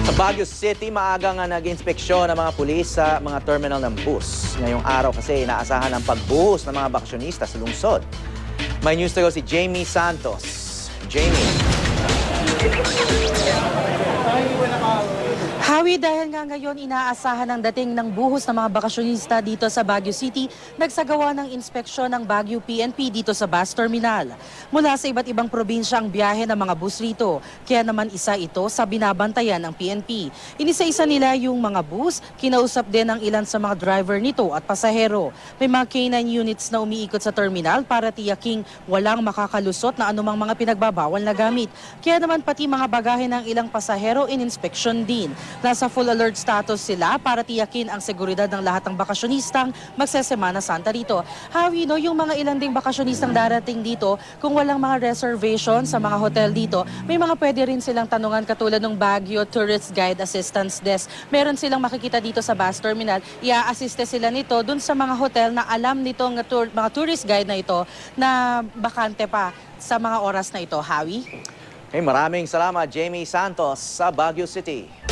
Sa Baguio City, maaga nga nag-inspeksyon ng mga pulis sa mga terminal ng bus. Ngayong araw kasi inaasahan ang pagbuhos ng mga bakasyonista sa lungsod. May news to go si Jamie Santos. Jamie. Hawi, dahil nga ngayon inaasahan ang dating ng buhos ng mga bakasyonista dito sa Baguio City, nagsagawa ng inspeksyon ng Baguio PNP dito sa bus terminal. Mula sa iba't ibang probinsya ang biyahe ng mga bus rito, kaya naman isa ito sa binabantayan ng PNP. Inisa-isa nila yung mga bus, kinausap din ang ilan sa mga driver nito at pasahero. May mga K9 units na umiikot sa terminal para tiyaking walang makakalusot na anumang mga pinagbabawal na gamit. Kaya naman pati mga bagahe ng ilang pasahero in-inspection din. Nasa full alert status sila para tiyakin ang seguridad ng lahat ng bakasyonistang magsesemana Santa rito. Hawi, no, yung mga ilang ding bakasyonistang darating dito, kung walang mga reservation sa mga hotel dito, may mga pwede rin silang tanungan katulad ng Baguio Tourist Guide Assistance Desk. Meron silang makikita dito sa bus terminal. Ia-assiste sila nito dun sa mga hotel na alam nitong mga tourist guide na ito na bakante pa sa mga oras na ito. Hawi? Maraming salamat, Jamie Santos sa Baguio City.